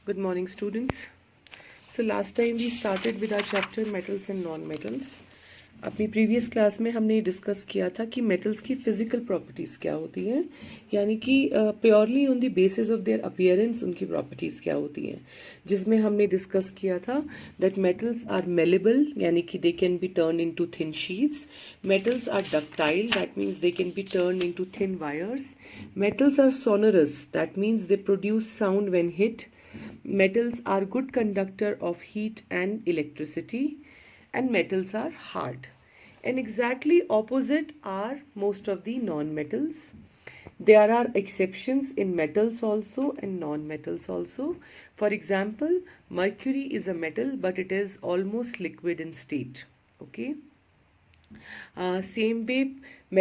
Good morning, students. So last time we started with our chapter metals and non-metals. अपनी previous class में हमने discuss किया था कि मेटल्स की फिजिकल प्रॉपर्टीज़ क्या होती हैं, यानी कि purely on the basis of their appearance उनकी प्रॉपर्टीज़ क्या होती हैं, जिसमें हमने डिस्कस किया था दैट मेटल्स आर मेलेबल, यानी कि they can be turn into thin sheets. Metals are ductile, that means they can be turn into thin wires. Metals are sonorous, that means they produce sound when hit. Metals are good conductor of heat and electricity, and metals are hard. And exactly opposite are most of the non-metals. There are exceptions in metals also and non-metals also. For example, mercury is a metal, but it is almost liquid in state. Okay. Same way,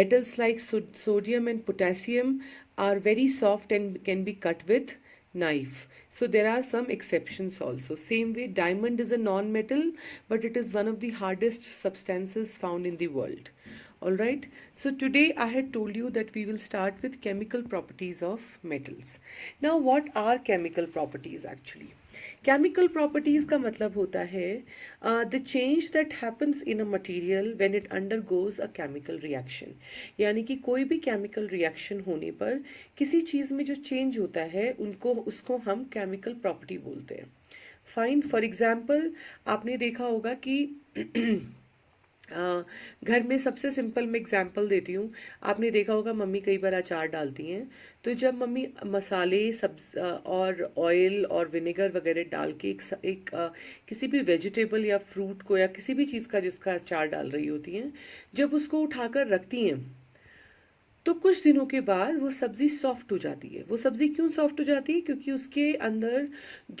metals like sodium and potassium are very soft and can be cut with knife. So there are some exceptions also. Same way, diamond is a non-metal, but it is one of the hardest substances found in the world. Alright, so today I had told you that we will start with chemical properties of metals. Now what are chemical properties actually? Chemical properties का मतलब होता है the change that happens in a material when it undergoes a chemical reaction. यानी कि कोई भी chemical reaction होने पर किसी चीज़ में जो change होता है उसको हम chemical property बोलते हैं. Fine, for example, आपने देखा होगा कि घर में सबसे सिंपल मैं एग्जांपल देती हूँ. आपने देखा होगा मम्मी कई बार अचार डालती हैं, तो जब मम्मी मसाले और ऑयल और विनेगर वगैरह डाल के किसी भी वेजिटेबल या फ्रूट को या किसी भी चीज़ का जिसका अचार डाल रही होती हैं, जब उसको उठाकर रखती हैं तो कुछ दिनों के बाद वो सब्ज़ी सॉफ्ट हो जाती है. वो सब्ज़ी क्यों सॉफ्ट हो जाती है? क्योंकि उसके अंदर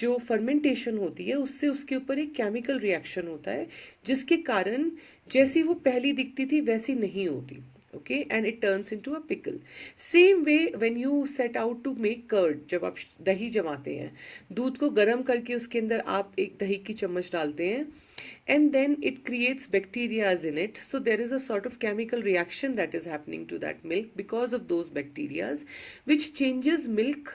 जो फर्मेंटेशन होती है उससे उसके ऊपर एक केमिकल रिएक्शन होता है, जिसके कारण जैसी वो पहली दिखती थी वैसी नहीं होती. Okay, and it turns into a pickle. Same way when you set out to make curd, जब आप दही जमाते हैं, दूध को गर्म करके उसके अंदर आप एक दही की चम्मच डालते हैं, and then it creates bacteria in it. So there is a sort of chemical reaction that is happening to that milk because of those bacteria, which changes milk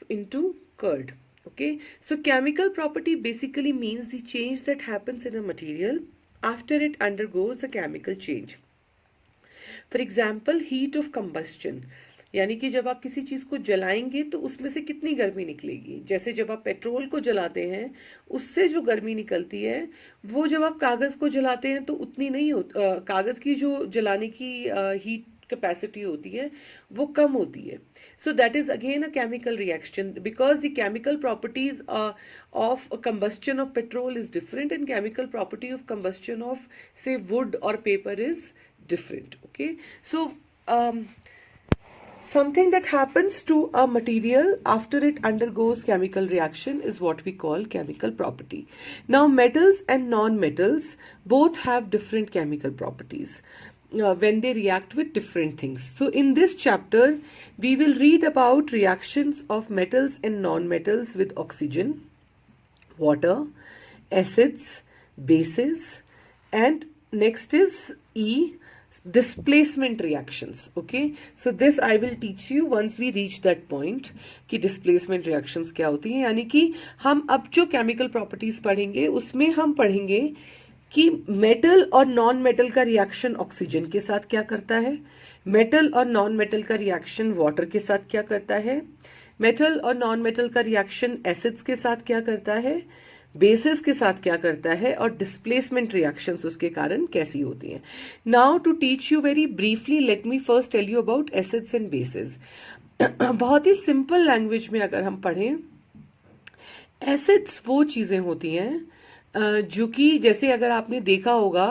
into curd. Okay, so chemical property basically means the change that happens in a material after it undergoes a chemical change. For example, heat of combustion, यानी कि जब आप किसी चीज़ को जलाएंगे तो उसमें से कितनी गर्मी निकलेगी. जैसे जब आप पेट्रोल को जलाते हैं उससे जो गर्मी निकलती है वो जब आप कागज़ को जलाते हैं तो उतनी नहीं कागज़ की जो जलाने की हीट कैपेसिटी होती है वो कम होती है. So that is again a chemical reaction because the chemical properties of combustion of petrol is different and chemical property of combustion of से वुड और paper is different. Okay, so something that happens to a material after it undergoes chemical reaction is what we call chemical property. Now metals and non-metals both have different chemical properties when they react with different things. So in this chapter we will read about reactions of metals and non-metals with oxygen, water, acids, bases, and next is displacement reactions. Okay, so this I will teach you once we reach that point कि displacement reactions क्या होती हैं. यानी कि हम अब जो chemical properties पढ़ेंगे उसमें हम पढ़ेंगे कि मेटल और नॉन मेटल का रिएक्शन ऑक्सीजन के साथ क्या करता है, मेटल और नॉन मेटल का रिएक्शन वाटर के साथ क्या करता है, मेटल और नॉन मेटल का रिएक्शन एसिड्स के साथ क्या करता है, बेसिस के साथ क्या करता है, और डिस्प्लेसमेंट रिएक्शंस उसके कारण कैसी होती हैं. Now to teach you very briefly let me first tell you about acids and bases. बहुत ही सिंपल लैंग्वेज में अगर हम पढ़ें, एसिड्स वो चीज़ें होती हैं जो कि जैसे अगर आपने देखा होगा,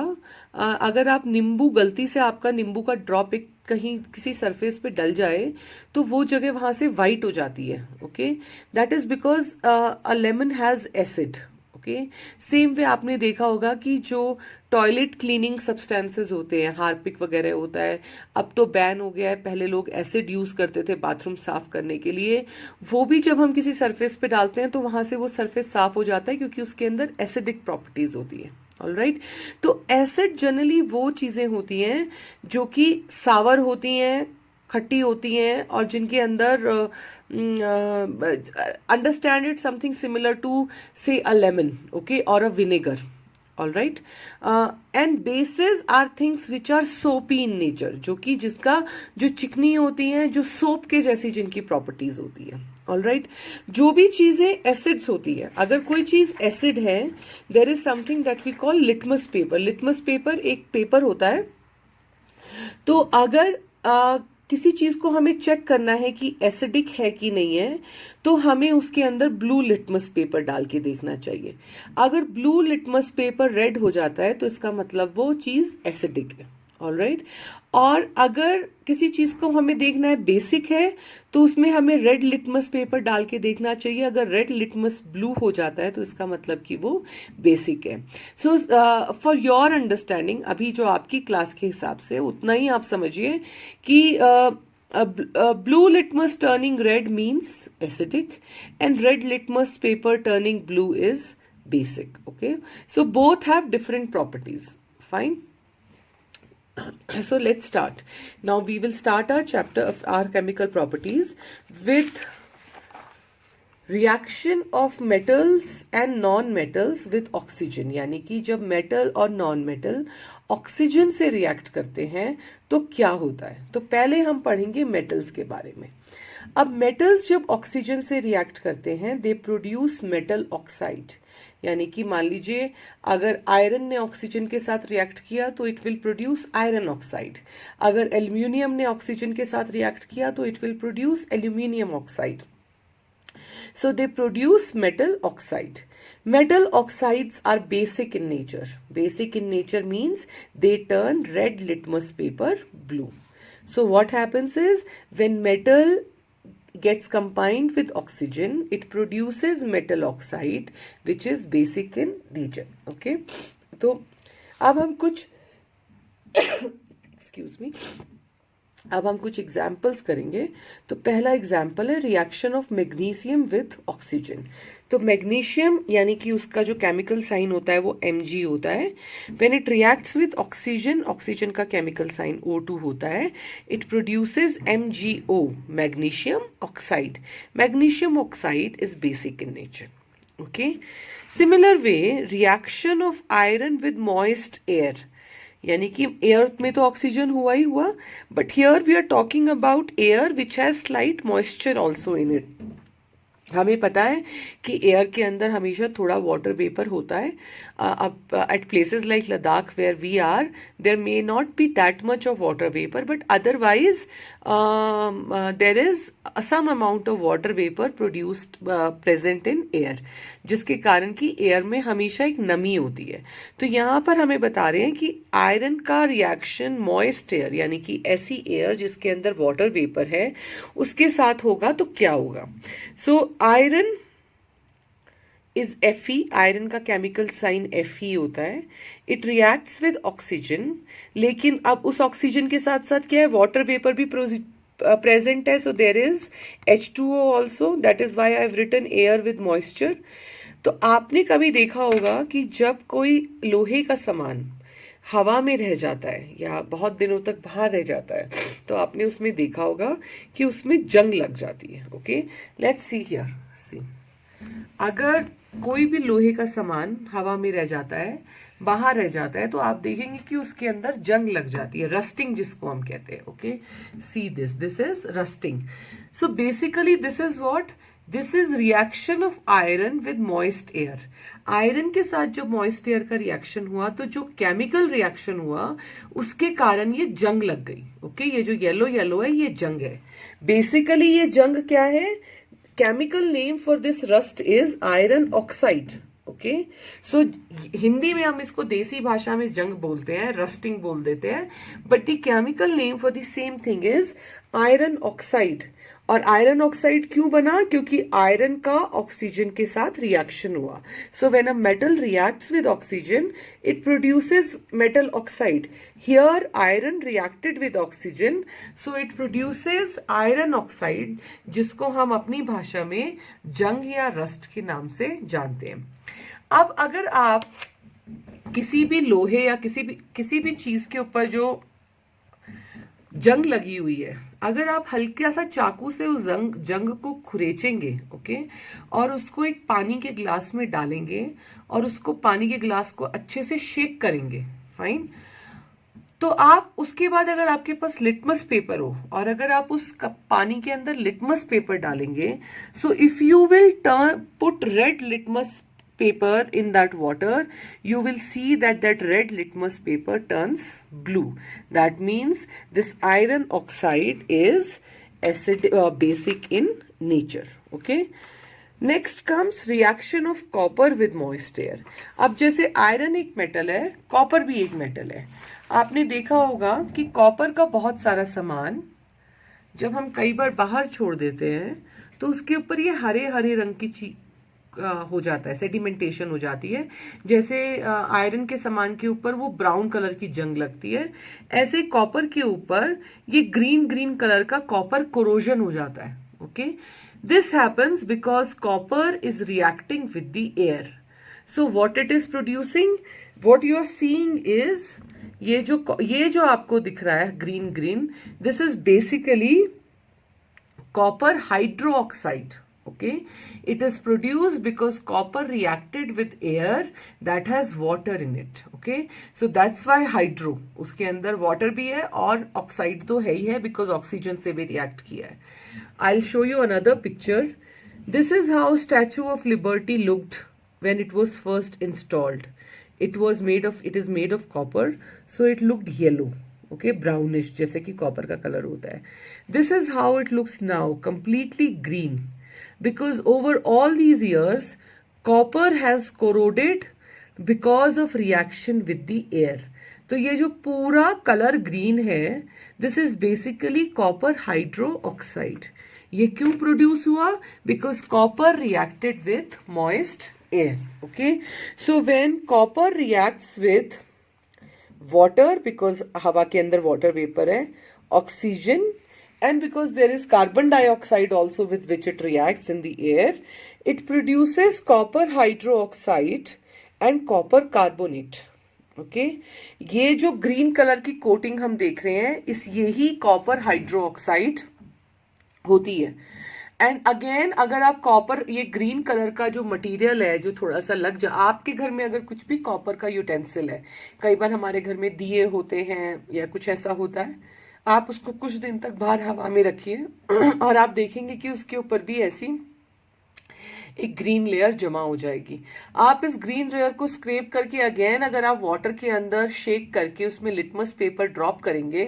अगर आप नींबू गलती से आपका नींबू का ड्रॉप एक कहीं किसी सरफेस पे डल जाए तो वो जगह वहाँ से वाइट हो जाती है. Okay, that is because a lemon has acid. Okay, same way आपने देखा होगा कि जो टॉयलेट क्लीनिंग सब्सटेंसेस होते हैं, हार्पिक वगैरह होता है, अब तो बैन हो गया है, पहले लोग एसिड यूज़ करते थे बाथरूम साफ़ करने के लिए. वो भी जब हम किसी सरफेस पे डालते हैं तो वहाँ से वो सरफेस साफ़ हो जाता है क्योंकि उसके अंदर एसिडिक प्रॉपर्टीज़ होती है. ऑलराइट, तो एसिड जनरली वो चीज़ें होती हैं जो कि सावर होती हैं, खट्टी होती हैं और जिनके अंदर understand it something similar to say a lemon, okay, और a vinegar, all right. And bases are things which are soapy in nature, जो कि जिसका जो चिकनी होती हैं, जो सोप के जैसी जिनकी प्रॉपर्टीज होती है, ऑल राइट. जो भी चीजें एसिड्स होती है, अगर कोई चीज एसिड है, there is something that we call litmus paper. Litmus paper एक पेपर होता है. तो अगर किसी चीज को हमें चेक करना है कि एसिडिक है कि नहीं है, तो हमें उसके अंदर ब्लू लिटमस पेपर डाल के देखना चाहिए. अगर ब्लू लिटमस पेपर रेड हो जाता है तो इसका मतलब वो चीज एसिडिक है, ऑल राइट. और अगर किसी चीज को हमें देखना है बेसिक है, तो उसमें हमें रेड लिटमस पेपर डाल के देखना चाहिए. अगर रेड लिटमस ब्लू हो जाता है तो इसका मतलब कि वो बेसिक है. सो फॉर योर अंडरस्टैंडिंग, अभी जो आपकी क्लास के हिसाब से उतना ही आप समझिए कि blue litmus turning red means acidic and red litmus paper turning blue is basic. Okay, so both have different properties. Fine. So let's start. Now we will start our chapter of our chemical properties with reaction of metals and non-metals with oxygen. यानी कि जब metal और non metal oxygen से react करते हैं तो क्या होता है. तो पहले हम पढ़ेंगे मेटल्स के बारे में. अब मेटल्स जब ऑक्सीजन से रिएक्ट करते हैं, दे प्रोड्यूस मेटल ऑक्साइड. यानी कि मान लीजिए अगर आयरन ने ऑक्सीजन के साथ रिएक्ट किया तो it will produce iron oxide. अगर एल्यूमिनियम ने ऑक्सीजन के साथ रिएक्ट किया तो it will produce aluminium oxide. So they produce metal oxide. Metal oxides are basic in nature. Basic in nature means they turn red litmus paper blue. So what happens is when metal gets combined with oxygen, it produces metal oxide which is basic in nature. Okay. तो अब हम कुछ excuse me, अब हम कुछ examples करेंगे. तो पहला एग्जाम्पल है reaction of magnesium with oxygen. तो मैग्नीशियम यानी कि उसका जो केमिकल साइन होता है वो Mg होता है. When it reacts with oxygen, oxygen का केमिकल साइन O2 होता है. It produces MgO, magnesium oxide. Magnesium oxide is basic in nature. Okay. Similar way reaction of iron with moist air, यानी कि एयर में तो oxygen हुआ ही हुआ, but here we are talking about air which has slight moisture also in it. हमें पता है कि एयर के अंदर हमेशा थोड़ा वाटर वेपर होता है. अब at places like Ladakh where we are, there may not be that much of water vapour, but otherwise there is some amount of water vapour produced present in air, जिसके कारण कि एयर में हमेशा एक नमी होती है. तो यहाँ पर हमें बता रहे हैं कि आयरन का रिएक्शन मॉइस्ट एयर यानी कि ऐसी एयर जिसके अंदर वाटर वेपर है उसके साथ होगा तो क्या होगा. So iron is Fe. Iron का केमिकल साइन Fe होता है. इट रिएक्ट्स विद ऑक्सीजन, लेकिन अब उस ऑक्सीजन के साथ साथ क्या है, वाटर वेपर भी प्रेजेंट है. So there is H2O also. That is why I have written air with moisture. तो आपने कभी देखा होगा कि जब कोई लोहे का सामान हवा में रह जाता है या बहुत दिनों तक बाहर रह जाता है, तो आपने उसमें देखा होगा कि उसमें जंग लग जाती है. Okay, let's see here. See, अगर कोई भी लोहे का सामान हवा में रह जाता है, बाहर रह जाता है, तो आप देखेंगे कि उसके अंदर जंग लग जाती है, रस्टिंग जिसको हम कहते हैं. Okay, see this is rusting. So basically this is what, this is reaction of iron with moist air. Iron के साथ जब मॉइस्ट एयर का रिएक्शन हुआ तो जो केमिकल रिएक्शन हुआ उसके कारण ये जंग लग गई. ओके, ये जो येलो येलो है ये जंग है. बेसिकली ये जंग क्या है, chemical name for this rust is iron oxide. Okay, so Hindi में हम इसको देसी भाषा में जंग बोलते हैं, रस्टिंग बोल देते हैं, but the chemical name for the same thing is iron oxide. और आयरन ऑक्साइड क्यों बना, क्योंकि आयरन का ऑक्सीजन के साथ रिएक्शन हुआ. So when a metal reacts with oxygen it produces metal oxide. Here iron reacted with oxygen, so it produces iron oxide, जिसको हम अपनी भाषा में जंग या रस्ट के नाम से जानते हैं. अब अगर आप किसी भी लोहे या किसी भी चीज के ऊपर जो जंग लगी हुई है, अगर आप हल्का सा चाकू से उस जंग को खुरेचेंगे, ओके, और उसको एक पानी के ग्लास में डालेंगे और उसको पानी के ग्लास को अच्छे से शेक करेंगे, फाइन, तो आप उसके बाद अगर आपके पास लिटमस पेपर हो और अगर आप उस पानी के अंदर लिटमस पेपर डालेंगे, so if you will put red litmus paper in that water, you will see that that red litmus paper turns blue. That means this iron oxide is basic in nature. Okay. Next comes reaction of copper with moist air. अब जैसे iron एक metal है, copper भी एक metal है. आपने देखा होगा कि कॉपर का बहुत सारा सामान जब हम कई बार बाहर छोड़ देते हैं तो उसके ऊपर ये हरे हरे रंग की चीज हो जाता है, सेडिमेंटेशन हो जाती है. जैसे आयरन के सामान के ऊपर वो ब्राउन कलर की जंग लगती है, ऐसे कॉपर के ऊपर ये ग्रीन ग्रीन कलर का कॉपर कोरोजन हो जाता है. Okay, this happens because copper is reacting with the air. So what it is producing, what you are seeing is ये जो आपको दिख रहा है green green, this is basically copper hydroxide. Okay, it is produced because copper reacted with air that has water in it. Okay, so that's why hydro, उसके अंदर water भी है और oxide तो है ही है because oxygen से भी react किया है. I'll show you another picture. This is how Statue of Liberty looked when it was first installed. It is made of copper, so it looked yellow. Okay, brownish, जैसे कि copper का colour होता है. This is how it looks now, completely green. Because over all these years, copper has corroded because of reaction with the air. तो ये जो पूरा colour green है, this is basically copper hydroxide. ये क्यों प्रोड्यूस हुआ? Because copper reacted with moist air. Okay, so when copper reacts with water, because हवा के अंदर water vapor है, oxygen, and because there is carbon dioxide also with which it reacts in the air, it produces copper hydroxide and copper carbonate. Okay, ये जो green color की coating हम देख रहे हैं, यही copper hydroxide होती है. एंड अगेन अगर आप कॉपर, ये ग्रीन कलर का जो मटेरियल है जो थोड़ा सा लग आपके घर में अगर कुछ भी कॉपर का यूटेंसिल है, कई बार हमारे घर में दिए होते हैं या कुछ ऐसा होता है, आप उसको कुछ दिन तक बाहर हवा में रखिए और आप देखेंगे कि उसके ऊपर भी ऐसी एक ग्रीन लेयर जमा हो जाएगी. आप इस ग्रीन लेयर को स्क्रैप करके अगेन अगर आप वाटर के अंदर शेक करके उसमें लिटमस पेपर ड्रॉप करेंगे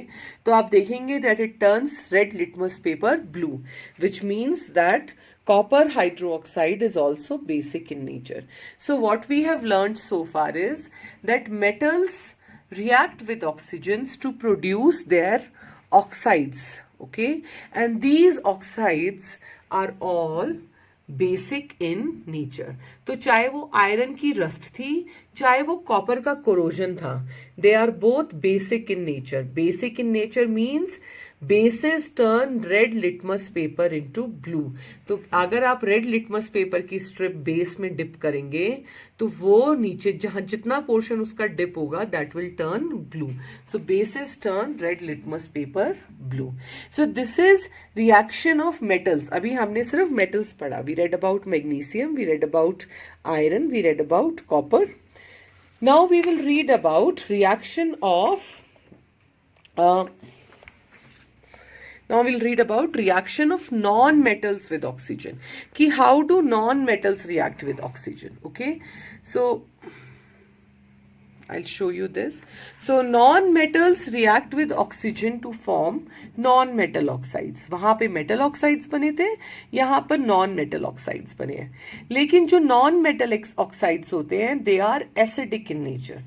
तो आप देखेंगे that it turns red litmus paper blue, which means that copper hydroxide is also basic in nature. So what we have learned so far is that metals react with oxygens to produce their oxides. Okay, and these oxides are all basic in nature. तो चाहे वो iron की rust थी, चाहे वो copper का corrosion था, they are both basic in nature. Basic in nature means bases turn red litmus paper into blue. तो अगर आप रेड लिटमस पेपर की स्ट्रिप बेस में डिप करेंगे तो वो नीचे जहां जितना पोर्शन उसका डिप होगा that will turn blue. So bases turn red litmus paper blue. So this is reaction of metals. अभी हमने सिर्फ मेटल्स पढ़ा. We read about magnesium, we read about iron, we read about copper. Now we will read about reaction of Now we'll read about reaction of non-metals with oxygen. कि how do non-metals react with oxygen? Okay, so I'll show you this. So non-metals react with oxygen to form non-metal oxides. वहाँ पे metal oxides बने थे, यहाँ पर non-metal oxides बने हैं. लेकिन जो non-metal oxides होते हैं, they are acidic in nature.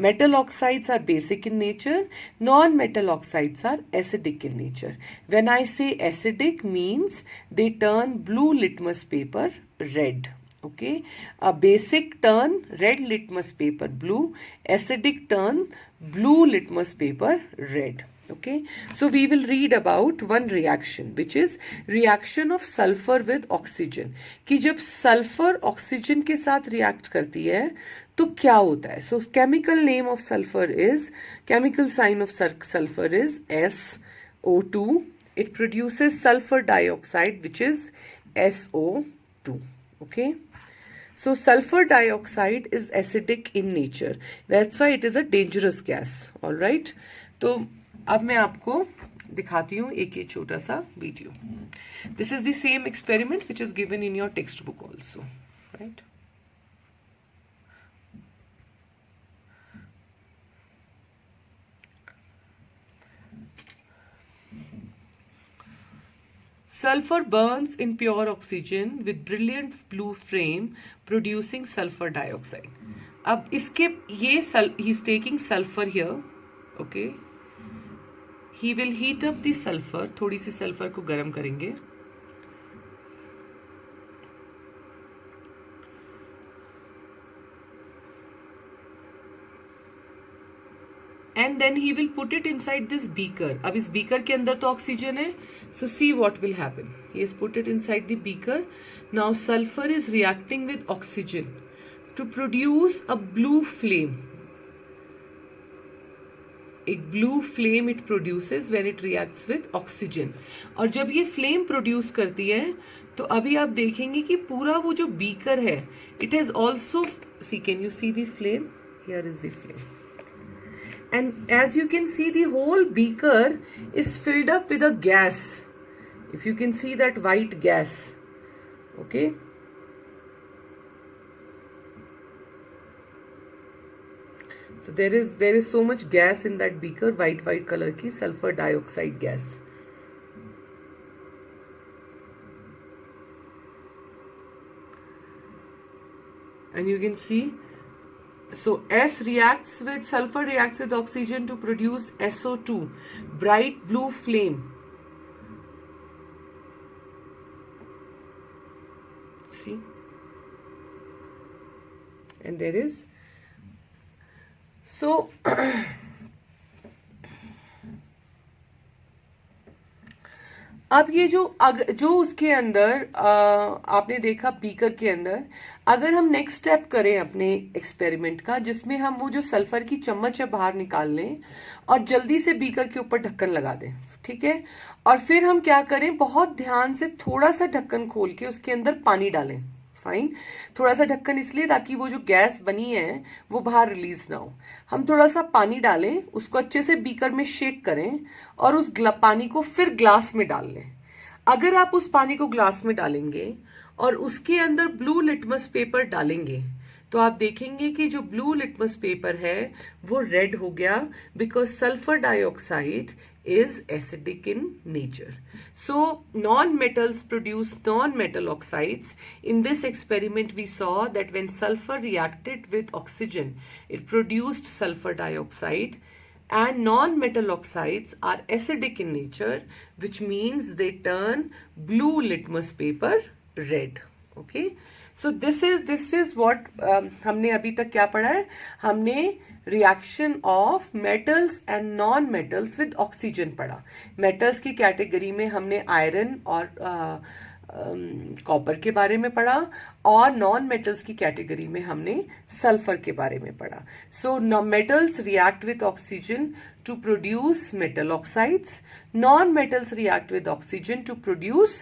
Metal oxides are basic in nature, non-metal oxides are acidic in nature. When I say acidic means they turn blue litmus paper red. Okay, a basic turn red litmus paper blue, acidic turn blue litmus paper red. Okay, so we will read about one reaction which is reaction of sulfur with oxygen. कि जब sulfur oxygen के साथ react करती है तो क्या होता है? So chemical name of sulfur is, chemical sign of sulfur is SO2 it produces sulfur dioxide, which is SO2. Okay. So sulfur dioxide is acidic in nature. That's why it is a dangerous gas. All right. तो अब मैं आपको दिखाती हूँ एक ये छोटा सा video. This is the same experiment which is given in your textbook also. Right. Sulfur burns in pure oxygen with brilliant blue flame producing sulfur dioxide. अब इसके ये he is taking sulfur here. Okay. He will heat up the sulfur. थोड़ी सी sulphur को गर्म करेंगे. And then he will put it inside this beaker. अब इस beaker के अंदर तो ऑक्सीजन है. So see what will happen. He has put it inside the beaker. Now sulfur is reacting with oxygen to produce a blue flame. एक blue flame it produces when it reacts with oxygen. और जब ये flame produce करती है तो अभी आप देखेंगे कि पूरा वो जो beaker है, it has also, see, can you see the flame? Here is the flame. And as you can see, the whole beaker is filled up with a gas. If you can see that white gas. Okay. So there is so much gas in that beaker, white color ki sulfur dioxide gas. And you can see, so S reacts with sulfur reacts with oxygen to produce SO2, bright blue flame. See, and there is, so अब ये जो उसके अंदर आपने देखा beaker के अंदर, अगर हम नेक्स्ट स्टेप करें अपने एक्सपेरिमेंट का, जिसमें हम वो जो सल्फर की चम्मच है बाहर निकाल लें और जल्दी से बीकर के ऊपर ढक्कन लगा दें. ठीक है. और फिर हम क्या करें, बहुत ध्यान से थोड़ा सा ढक्कन खोल के उसके अंदर पानी डालें. फाइन. थोड़ा सा ढक्कन इसलिए ताकि वो जो गैस बनी है वो बाहर रिलीज ना हो. हम थोड़ा सा पानी डालें, उसको अच्छे से बीकर में शेक करें और उस पानी को फिर ग्लास में डाल लें. अगर आप उस पानी को ग्लास में डालेंगे और उसके अंदर ब्लू लिटमस पेपर डालेंगे तो आप देखेंगे कि जो ब्लू लिटमस पेपर है वो रेड हो गया, because sulphur dioxide is acidic in nature. So non-metals produce non-metal oxides. In this experiment we saw that when sulfur reacted with oxygen, it produced sulfur dioxide, and non-metal oxides are acidic in nature, which means they turn blue litmus paper red. Okay. So this is what हमने अभी तक क्या पढ़ा है, हमने reaction of metals and non metals with oxygen पढ़ा. Metals की category में हमने आयरन और कॉपर के बारे में पढ़ा और नॉन मेटल्स की कैटेगरी में हमने सल्फर के बारे में पढ़ा. So metals react with oxygen to produce metal oxides. Non-metals react with oxygen to produce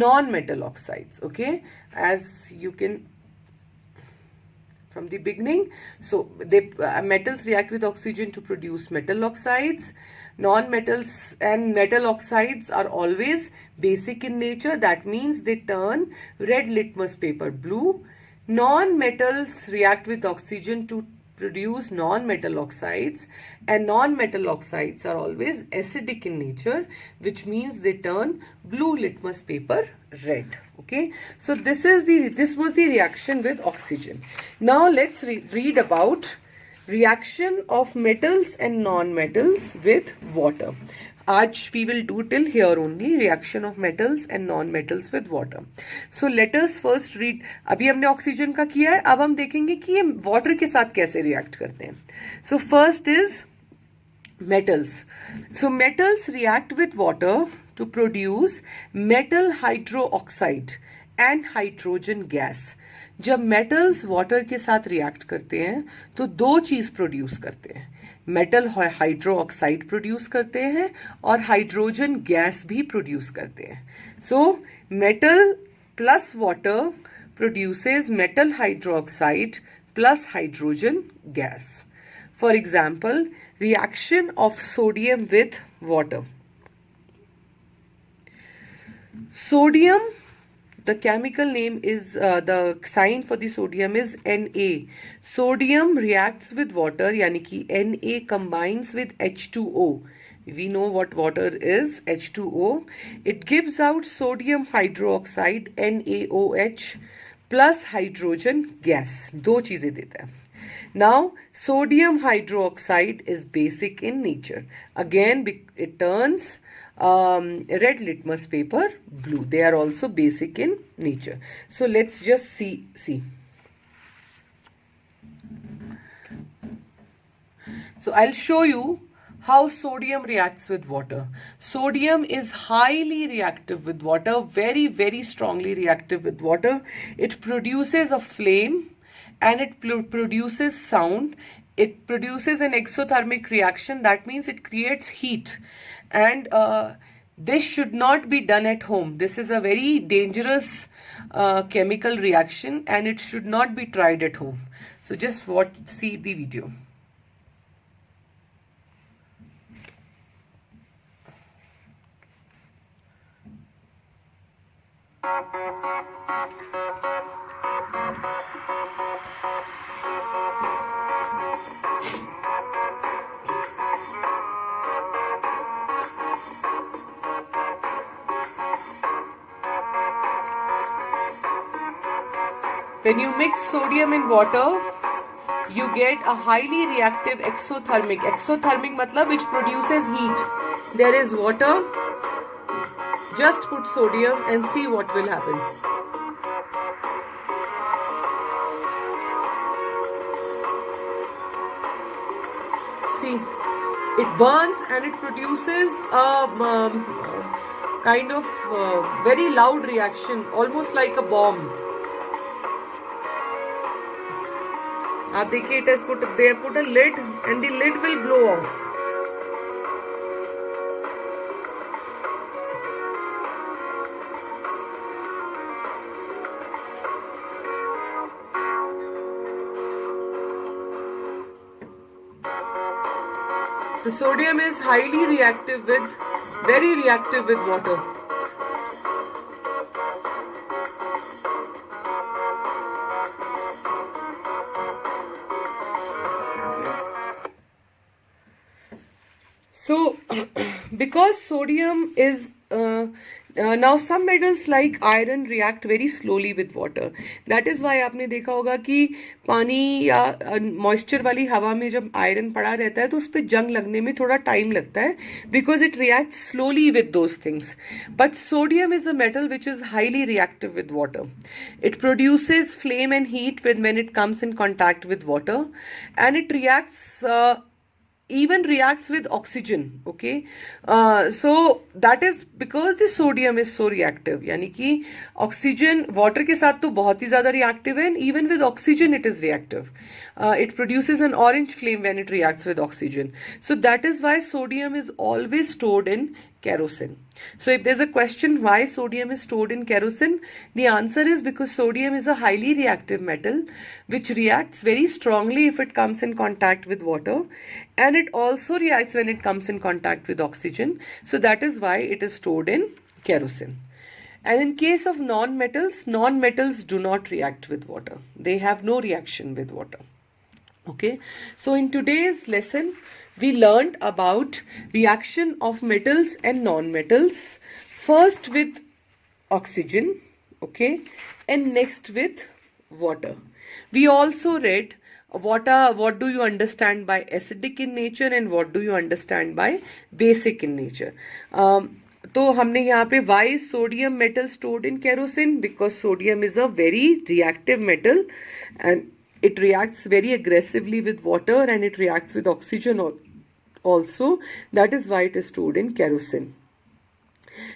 non-metal oxides. Okay, as you can from the beginning. So they metals react with oxygen to produce metal oxides. Non-metals and metal oxides are always basic in nature. That means they turn red litmus paper blue. Non-metals react with oxygen to produce non-metal oxides, and non-metal oxides are always acidic in nature, which means they turn blue litmus paper red. Okay, so this was the reaction with oxygen. Now let's read about reaction of metals and non-metals with water. आज we will do till here only reaction of metals and non-metals with water. So let us first read. अभी हमने oxygen का किया है, अब हम देखेंगे कि ये वाटर के साथ कैसे रिएक्ट करते हैं. So first is metals. So metals react with water to produce metal hydroxide and hydrogen gas. जब मेटल्स वाटर के साथ रिएक्ट करते हैं तो दो चीज प्रोड्यूस करते हैं, मेटल हाइड्रो ऑक्साइड प्रोड्यूस करते हैं और हाइड्रोजन गैस भी प्रोड्यूस करते हैं. So metal plus water produces metal hydroxide plus hydrogen gas. For example, reaction of sodium with water. Sodium, the chemical name is, the sign for the sodium is Na. Sodium reacts with water, yani ki Na combines with H2O. We know what water is, H2O. It gives out sodium hydroxide, NaOH, plus hydrogen gas, दो चीजें देता है. Now sodium hydroxide is basic in nature. Again it turns red litmus paper blue. They are also basic in nature. So let's just see. So I'll show you how sodium reacts with water. Sodium is highly reactive with water, very, very strongly reactive with water. It produces a flame and it produces sound. It produces an exothermic reaction. That means it creates heat. And this should not be done at home. This is a very dangerous chemical reaction and it should not be tried at home. So just see the video. When you mix sodium in water, you get a highly reactive exothermic. Exothermic matlab which produces heat. There is water. Just put sodium and see what will happen. See, it burns and it produces a kind of very loud reaction, almost like a bomb. आप देखिए, it has put a lid and the lid will blow off. The sodium is highly reactive very reactive with water. So, because sodium is now some metals like iron react very slowly with water. That is why आपने देखा होगा कि पानी या moisture वाली हवा में जब आयरन पड़ा रहता है तो उस पर जंग लगने में थोड़ा टाइम लगता है, because it react slowly with those things. But sodium is a metal which is highly reactive with water. It produces flame and heat when it comes in contact with water, and it even reacts with oxygen. Okay, so that is because the sodium is so reactive. यानी कि oxygen water के साथ तो बहुत ही ज़्यादा reactive है, and even with oxygen it is reactive. It produces an orange flame when it reacts with oxygen. So that is why sodium is always stored in kerosene. So if there's a question why sodium is stored in kerosene, the answer is because sodium is a highly reactive metal which reacts very strongly if it comes in contact with water, and it also reacts when it comes in contact with oxygen. So that is why it is stored in kerosene. And in case of non-metals do not react with water. They have no reaction with water. Okay, so in today's lesson we learned about reaction of metals and non-metals, first with oxygen, okay, and next with water. We also read what do you understand by acidic in nature and what do you understand by basic in nature. तो हमने यहाँ पे why sodium metal stored in kerosene, because sodium is a very reactive metal and it reacts very aggressively with water and it reacts with oxygen also. That is why it is stored in kerosene.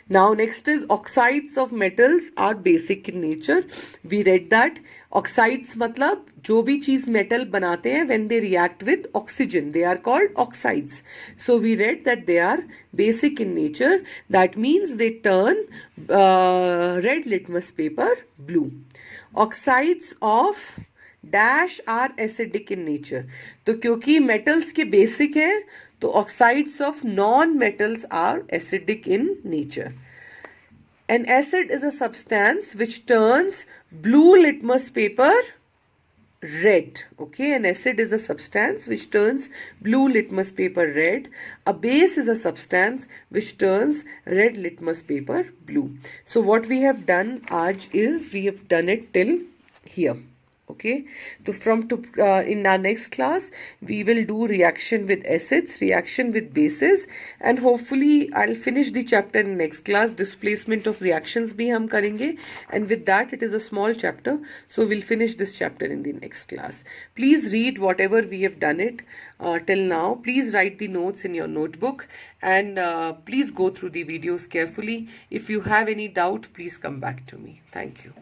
Now next is oxides of metals are basic in nature. We read that. Oxides मतलब जो भी चीज metal बनाते हैं when they react with oxygen, they are called oxides. So we read that they are basic in nature. That means they turn red litmus paper blue. Oxides of dash are acidic in nature. तो क्योंकि metals के basic हैं तो oxides of non-metals are acidic in nature. An acid is a substance which turns blue litmus paper red. Okay, an acid is a substance which turns blue litmus paper red. A base is a substance which turns red litmus paper blue. So what we have done aaj is we have done it till here. Okay, so in our next class we will do reaction with acids, reaction with bases, and hopefully I'll finish the chapter in next class. Displacement of reactions bhi hum karenge, and with that it is a small chapter, so we'll finish this chapter in the next class. Please read whatever we have done it till now. Please write the notes in your notebook, and please go through the videos carefully. If you have any doubt, please come back to me. Thank you.